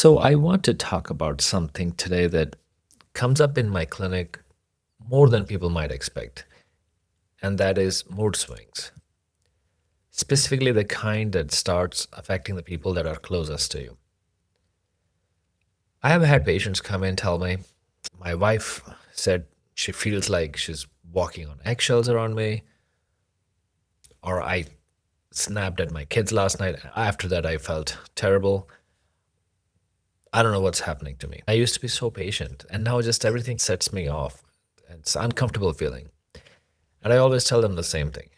So, I want to talk about something today that comes up in my clinic more than people might expect, and that is mood swings, specifically the kind that starts affecting the people that are closest to you. I have had patients come in tell me, my wife said she feels like she's walking on eggshells around me, or I snapped at my kids last night. After that, I felt terrible. I don't know what's happening to me. I used to be so patient, and now just everything sets me off. It's an uncomfortable feeling. And I always tell them the same thing.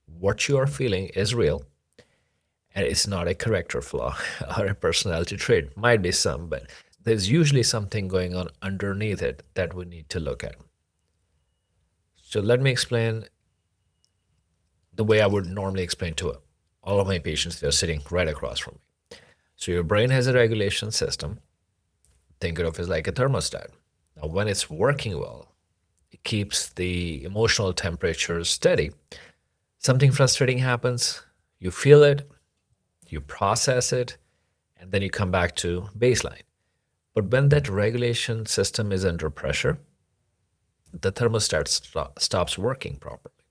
What you are feeling is real, and it's not a character flaw or a personality trait. Might be some, but there's usually something going on underneath it that we need to look at. So let me explain the way I would normally explain to all of my patients. They're sitting right across from me. So your brain has a regulation system. Think of it as like a thermostat. Now, when it's working well, it keeps the emotional temperature steady. Something frustrating happens, you feel it, you process it, and then you come back to baseline. But when that regulation system is under pressure, the thermostat stops working properly.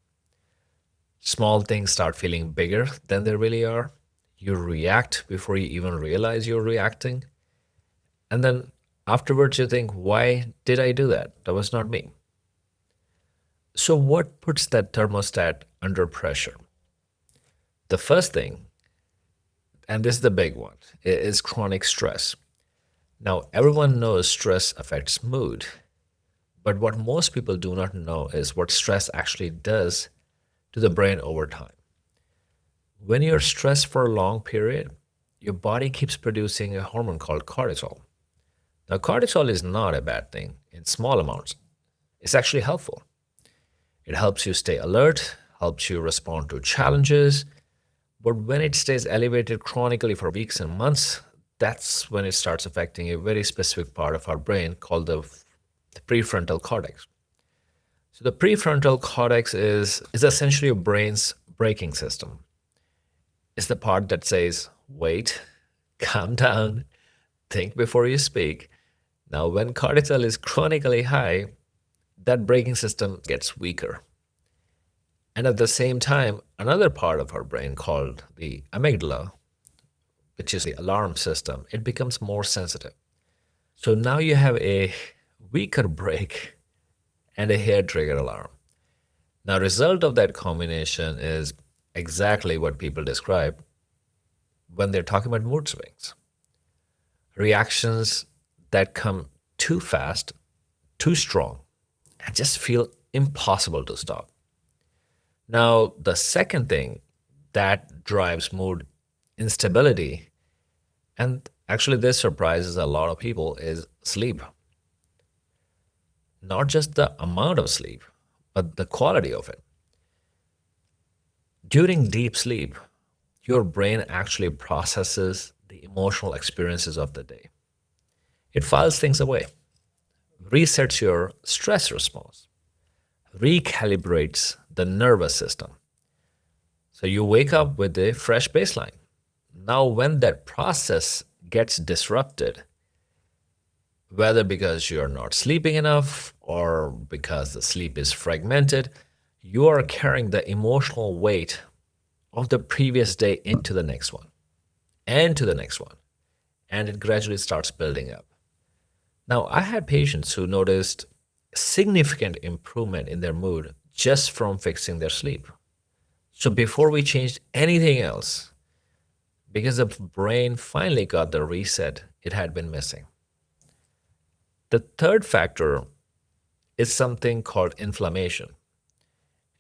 Small things start feeling bigger than they really are. You react before you even realize you're reacting. And then afterwards, you think, why did I do that? That was not me. So, what puts that thermostat under pressure? The first thing, and this is the big one, is chronic stress. Now, everyone knows stress affects mood, but what most people do not know is what stress actually does to the brain over time. When you're stressed for a long period, your body keeps producing a hormone called cortisol. Now, cortisol is not a bad thing in small amounts, it's actually helpful. It helps you stay alert, helps you respond to challenges, but when it stays elevated chronically for weeks and months, that's when it starts affecting a very specific part of our brain called the prefrontal cortex. So the prefrontal cortex is essentially your brain's braking system. It's the part that says, wait, calm down, think before you speak. Now, when cortisol is chronically high, that braking system gets weaker. And at the same time, another part of our brain called the amygdala, which is the alarm system, it becomes more sensitive. So now you have a weaker brake and a hair trigger alarm. Now, result of that combination is exactly what people describe when they're talking about mood swings. Reactions that come too fast, too strong, and just feel impossible to stop. Now, the second thing that drives mood instability, and actually this surprises a lot of people, is sleep. Not just the amount of sleep, but the quality of it. During deep sleep, your brain actually processes the emotional experiences of the day. It files things away, resets your stress response, recalibrates the nervous system. So you wake up with a fresh baseline. Now, when that process gets disrupted, whether because you're not sleeping enough or because the sleep is fragmented, you are carrying the emotional weight of the previous day into the next one and to the next one. And it gradually starts building up. Now, I had patients who noticed significant improvement in their mood just from fixing their sleep. So before we changed anything else, because the brain finally got the reset it had been missing. The third factor is something called inflammation.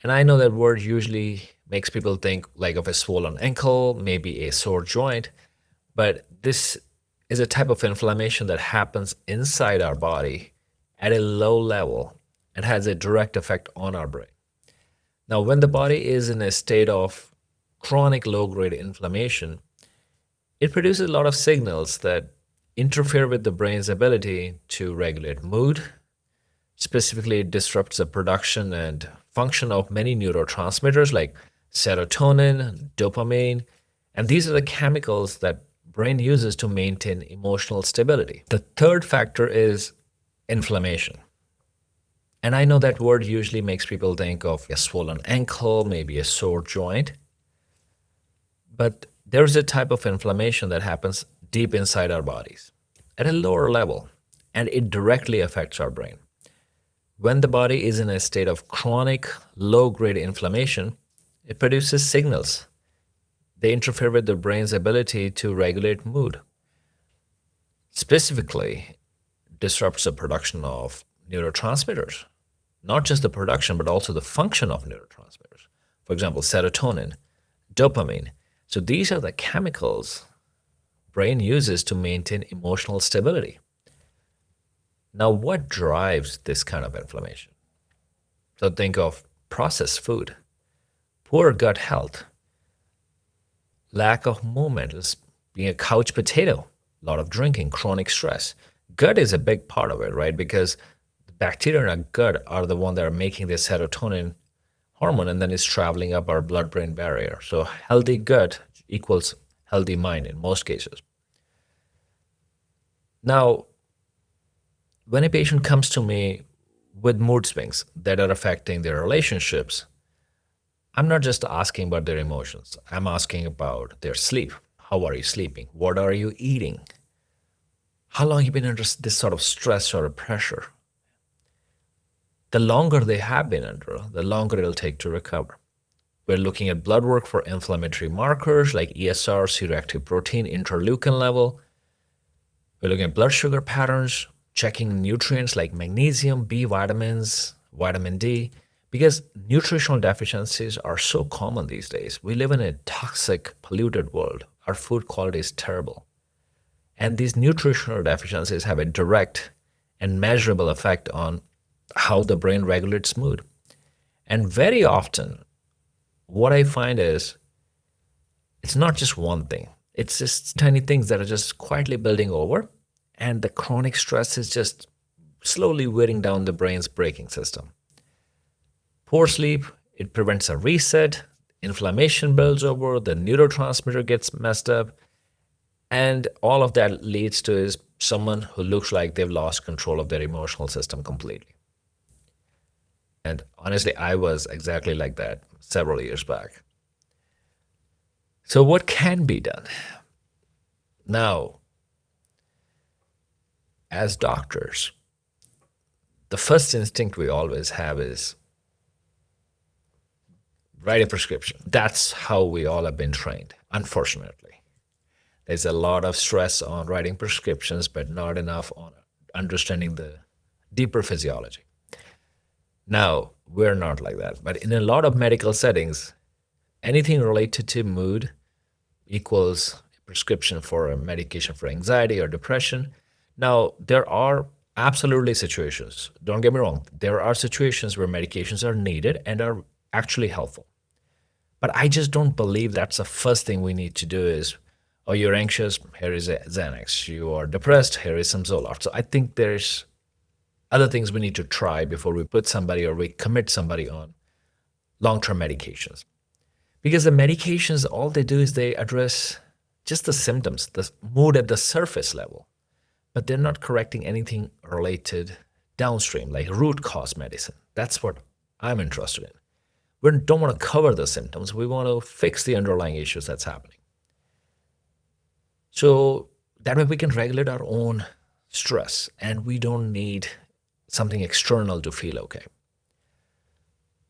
And I know that word usually makes people think like of a swollen ankle, maybe a sore joint, but this is a type of inflammation that happens inside our body at a low level and has a direct effect on our brain. Now, when the body is in a state of chronic low grade inflammation, it produces a lot of signals that interfere with the brain's ability to regulate mood. Specifically, it disrupts the production and function of many neurotransmitters like serotonin, dopamine, and these are the chemicals that brain uses to maintain emotional stability. The third factor is inflammation. And I know that word usually makes people think of a swollen ankle, maybe a sore joint, but there's a type of inflammation that happens deep inside our bodies at a lower level, and it directly affects our brain. When the body is in a state of chronic, low grade inflammation, it produces signals. They interfere with the brain's ability to regulate mood. Specifically, disrupts the production of neurotransmitters, not just the production, but also the function of neurotransmitters. For example, serotonin, dopamine. So these are the chemicals brain uses to maintain emotional stability. Now, what drives this kind of inflammation? So think of processed food, poor gut health, lack of movement, is being a couch potato, a lot of drinking, chronic stress. Gut is a big part of it, right? Because the bacteria in our gut are the one that are making the serotonin hormone, and then it's traveling up our blood-brain barrier. So healthy gut equals healthy mind in most cases. Now, when a patient comes to me with mood swings that are affecting their relationships, I'm not just asking about their emotions. I'm asking about their sleep. How are you sleeping? What are you eating? How long have you been under this sort of stress or pressure? The longer they have been under, the longer it'll take to recover. We're looking at blood work for inflammatory markers like ESR, C-reactive protein, interleukin level. We're looking at blood sugar patterns, checking nutrients like magnesium, B vitamins, vitamin D, because nutritional deficiencies are so common these days. We live in a toxic, polluted world. Our food quality is terrible. And these nutritional deficiencies have a direct and measurable effect on how the brain regulates mood. And very often, what I find is it's not just one thing. It's just tiny things that are just quietly building over, and the chronic stress is just slowly wearing down the brain's braking system. Poor sleep, it prevents a reset, inflammation builds over, the neurotransmitter gets messed up, and all of that leads to is someone who looks like they've lost control of their emotional system completely. And honestly, I was exactly like that several years back. So what can be done? Now, as doctors, the first instinct we always have is write a prescription. That's how we all have been trained, unfortunately. There's a lot of stress on writing prescriptions, but not enough on understanding the deeper physiology. Now, we're not like that, but in a lot of medical settings, anything related to mood equals a prescription for a medication for anxiety or depression. Now, there are absolutely situations, don't get me wrong, there are situations where medications are needed and are actually helpful. But I just don't believe that's the first thing we need to do is, oh, you're anxious, here is a Xanax. You are depressed, here is some Zoloft. So I think there's other things we need to try before we put somebody or we commit somebody on long-term medications. Because the medications, all they do is they address just the symptoms, the mood at the surface level, but they're not correcting anything related downstream, like root cause medicine. That's what I'm interested in. We don't want to cover the symptoms. We want to fix the underlying issues that's happening. So that way we can regulate our own stress and we don't need something external to feel okay.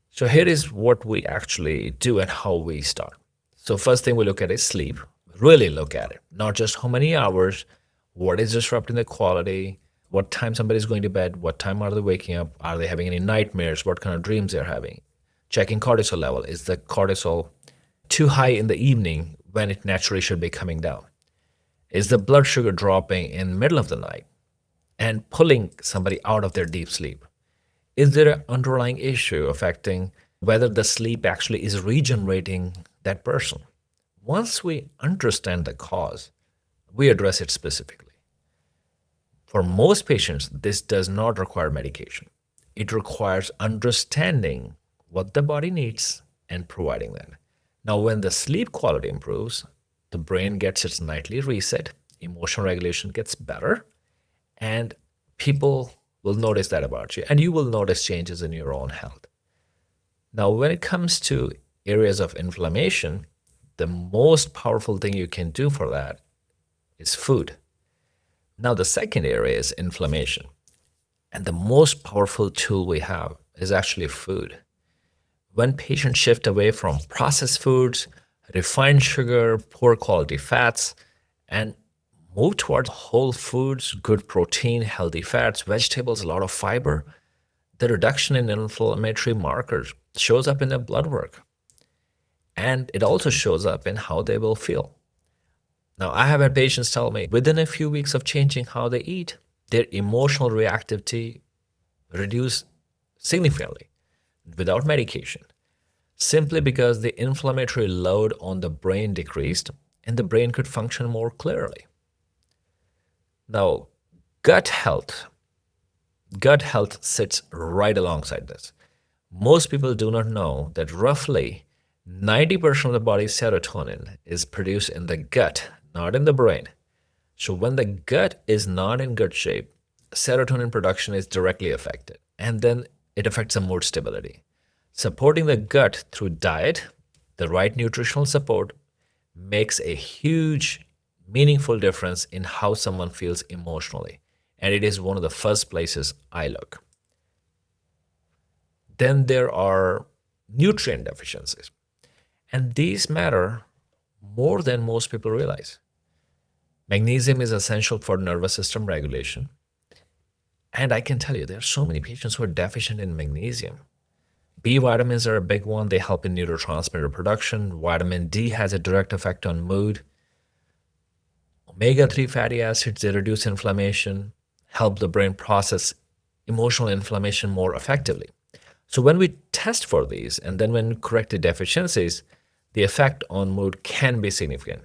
So here is what we actually do and how we start. So first thing we look at is sleep. Really look at it, not just how many hours, what is disrupting the quality, what time somebody's going to bed, what time are they waking up, are they having any nightmares, what kind of dreams they're having. Checking cortisol level. Is the cortisol too high in the evening when it naturally should be coming down? Is the blood sugar dropping in the middle of the night and pulling somebody out of their deep sleep? Is there an underlying issue affecting whether the sleep actually is regenerating that person? Once we understand the cause, we address it specifically. For most patients, this does not require medication. It requires understanding what the body needs and providing that. Now, when the sleep quality improves, the brain gets its nightly reset, emotional regulation gets better, and people will notice that about you, and you will notice changes in your own health. Now, when it comes to areas of inflammation, the most powerful thing you can do for that is food. Now, the second area is inflammation. And the most powerful tool we have is actually food. When patients shift away from processed foods, refined sugar, poor quality fats, and move towards whole foods, good protein, healthy fats, vegetables, a lot of fiber, the reduction in inflammatory markers shows up in their blood work. And it also shows up in how they will feel. Now, I have had patients tell me within a few weeks of changing how they eat, their emotional reactivity reduced significantly without medication, simply because the inflammatory load on the brain decreased and the brain could function more clearly. Now, gut health, gut health sits right alongside this. Most people do not know that roughly 90% of the body's serotonin is produced in the gut, not in the brain. So when the gut is not in good shape, serotonin production is directly affected, and then it affects the mood stability. Supporting the gut through diet, the right nutritional support, makes a huge, meaningful difference in how someone feels emotionally. And it is one of the first places I look. Then there are nutrient deficiencies. And these matter more than most people realize. Magnesium is essential for nervous system regulation. And I can tell you, there are so many patients who are deficient in magnesium. B vitamins are a big one. They help in neurotransmitter production. Vitamin D has a direct effect on mood. Omega-3 fatty acids, they reduce inflammation, help the brain process emotional inflammation more effectively. So when we test for these and then when we correct the deficiencies, the effect on mood can be significant.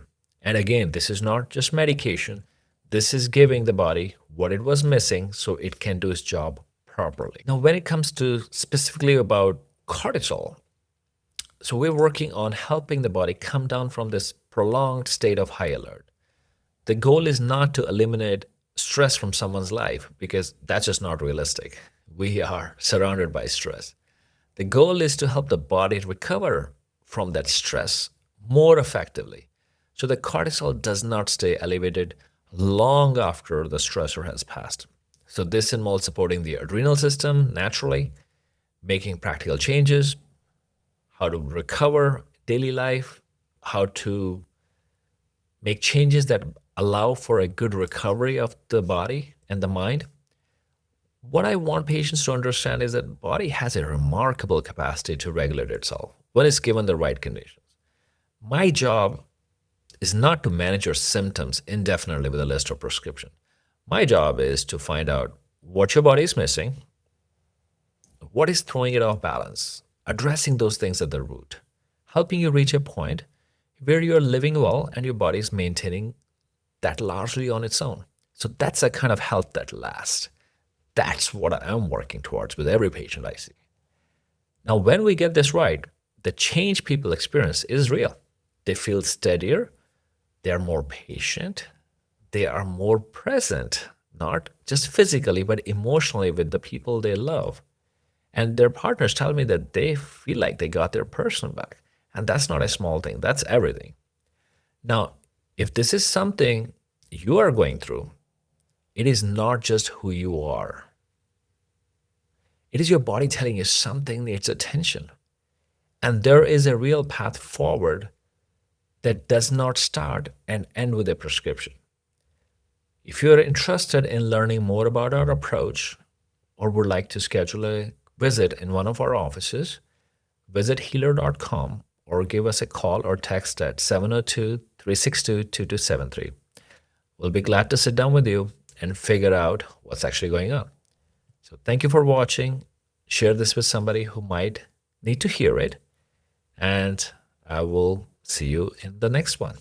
And again, this is not just medication. This is giving the body what it was missing so it can do its job properly. Now, when it comes to specifically about cortisol, so we're working on helping the body come down from this prolonged state of high alert. The goal is not to eliminate stress from someone's life because that's just not realistic. We are surrounded by stress. The goal is to help the body recover from that stress more effectively so the cortisol does not stay elevated long after the stressor has passed. So this involves supporting the adrenal system naturally, making practical changes, how to recover daily life, how to make changes that allow for a good recovery of the body and the mind. What I want patients to understand is that the body has a remarkable capacity to regulate itself when it's given the right conditions. My job is not to manage your symptoms indefinitely with a list or prescription. My job is to find out what your body is missing, what is throwing it off balance, addressing those things at the root, helping you reach a point where you're living well and your body is maintaining that largely on its own. So that's a kind of health that lasts. That's what I'm working towards with every patient I see. Now, when we get this right, the change people experience is real. They feel steadier, they are more patient, they are more present, not just physically, but emotionally with the people they love. And their partners tell me that they feel like they got their person back. And that's not a small thing, that's everything. Now, if this is something you are going through, it is not just who you are. It is your body telling you something needs attention. And there is a real path forward that does not start and end with a prescription. If you're interested in learning more about our approach or would like to schedule a visit in one of our offices, visit healor.com or give us a call or text at 702-362-2273. We'll be glad to sit down with you and figure out what's actually going on. So thank you for watching. Share this with somebody who might need to hear it. And I will see you in the next one.